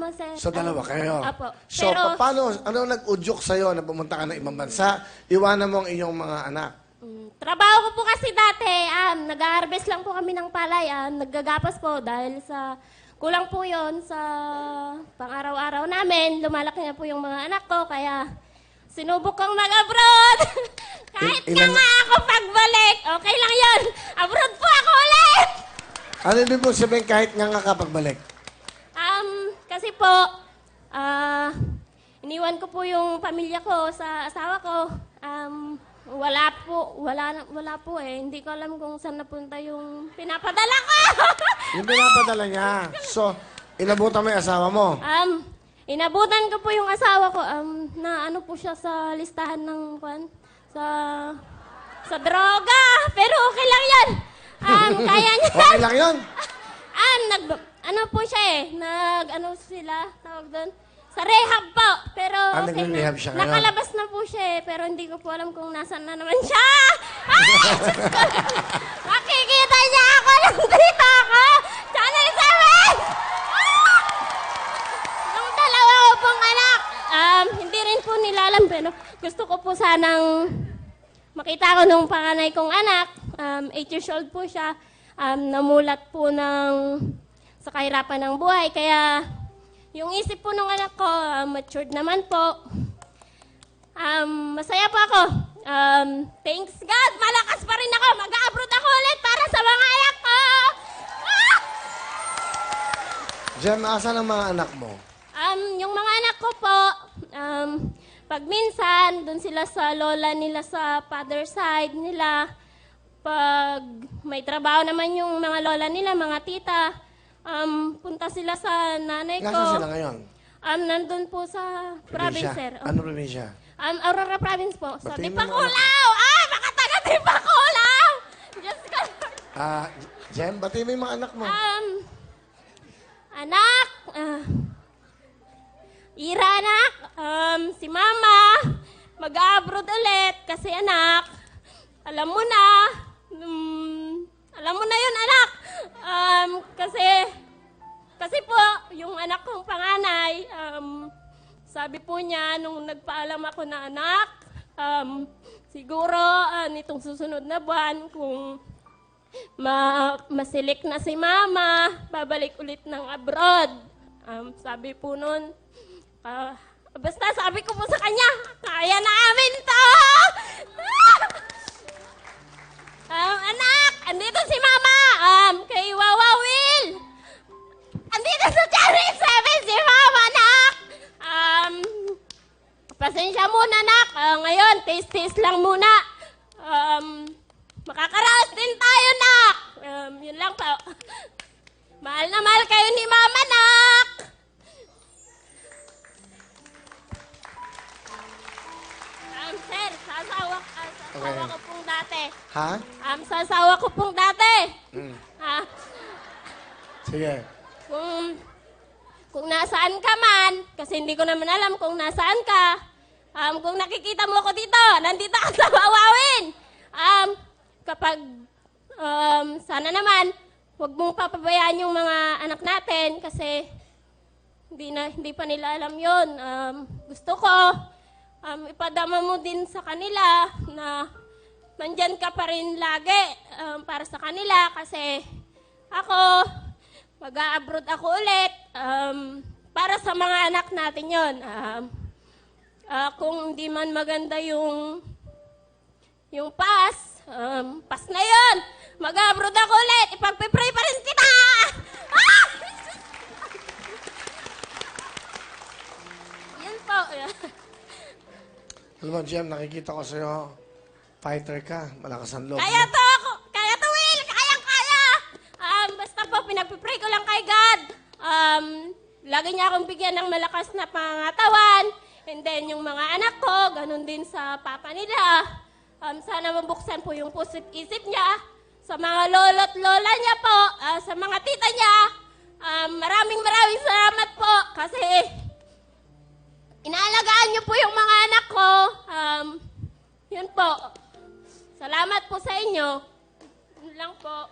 magkasama, sir. So, dalawa kayo? Apo. So, paano, ano nag-udyok sa'yo na pumunta ka ng ibang bansa? Iwanan mo ang iyong mga anak. Trabaho ko po kasi dati, nag-harvest lang po kami ng palay, naggagapas po dahil sa kulang po yon sa pang-araw-araw namin. Lumalaki na po yung mga anak ko, kaya sinubok kong mag-abroad. Kahit na nga ako pagbalik, okay lang yon. Abroad po ako ulit! Ano din po sabihin kahit nga pagbalik? Kasi po, iniwan ko po yung pamilya ko sa asawa ko. Wala po eh. Hindi ko alam kung saan napunta yung pinapadala ko. Yung pinapadala niya. So, inabutan mo yung asawa mo? Inabutan ko po yung asawa ko na ano po siya sa listahan ng sa droga. Pero okay lang yan. Kaya niya. Okay lang yun? Ano po siya sila, tawag doon. Sa rehab po, pero okay na. Nag-rehab siya ngayon? Nakalabas na po siya pero hindi ko po alam kung nasaan na naman siya. Makikita niya ako lang dito ako. Channel 7! Yung dalawa ko pong anak, hindi rin po nila alam, pero gusto ko po sanang makita ko nung panganay kong anak. 8 years old po siya. Namulat po sa kahirapan ng buhay. Kaya yung isip po ng anak ko, matured naman po. Masaya po ako. Thanks God, malakas pa rin ako. Mag-a-abroad ako ulit para sa mga anak ko. Jem, asan ang mga anak mo? Yung mga anak ko po, pag minsan, dun sila sa lola nila sa father side nila. Pag may trabaho naman yung mga lola nila, mga tita, punta sila sa nanay ko. Nasaan sila ngayon? Nandun po sa province, sir. Ano probinsya? Aurora province po. Sa Batiin mo Dipakulaw! Baka taga Dipakulaw! Diyos ko. Jem, batiin mo yung mga anak mo. Anak, Ira anak, si mama, mag-abroad ulit kasi anak, alam mo na yun anak. Kasi po, yung anak kong panganay, sabi po niya, nung nagpaalam ako na anak, siguro nitong susunod na buwan, kung masilik na si mama, babalik ulit ng abroad. Sabi po nun, basta sabi ko po sa kanya, kaya namin to! Anak, andito si mama, kay Wawa Will. Andito sa Cherry 7 si mama, anak. Pasensya muna, anak. Ngayon, taste lang muna. Makakaraos din tayo, anak. Yun lang po. Mahal na mahal kayo ni mama, anak. Sir, sasawa ko pong dati. Ha? Sasawa ko pong dati. Sige. Kung nasaan ka man, kasi hindi ko naman alam kung nasaan ka, kung nakikita mo ako dito, nandito ka sa Wawawin. Kapag, sana naman, huwag mong papabayaan yung mga anak natin kasi hindi pa nila alam yun. Gusto ko, ipadama mo din sa kanila na nandyan ka pa rin lagi para sa kanila kasi ako, mag-a-abroad ako ulit para sa mga anak natin yun. Kung di man maganda yung pass na yun. Mag-a-abroad ako ulit. Ipagpipray pa rin kita! Yan po. Alam mo, Jem, nakikita ko sa'yo, fighter ka, malakas ang loob. Kaya to ako! Kaya to, Will! Kayang-kaya! Basta po, pinagpipray ko lang kay God. Lagi niya akong bigyan ng malakas na pangatawan. And then, yung mga anak ko, ganun din sa papa nila. Sana mabuksan po yung puso't isip niya. Sa mga lolo't lola niya po, sa mga tita niya, maraming salamat po. Kasi, inaalagaan niyo po yung mga anak ko. Yun po. Salamat po sa inyo. Yun lang po.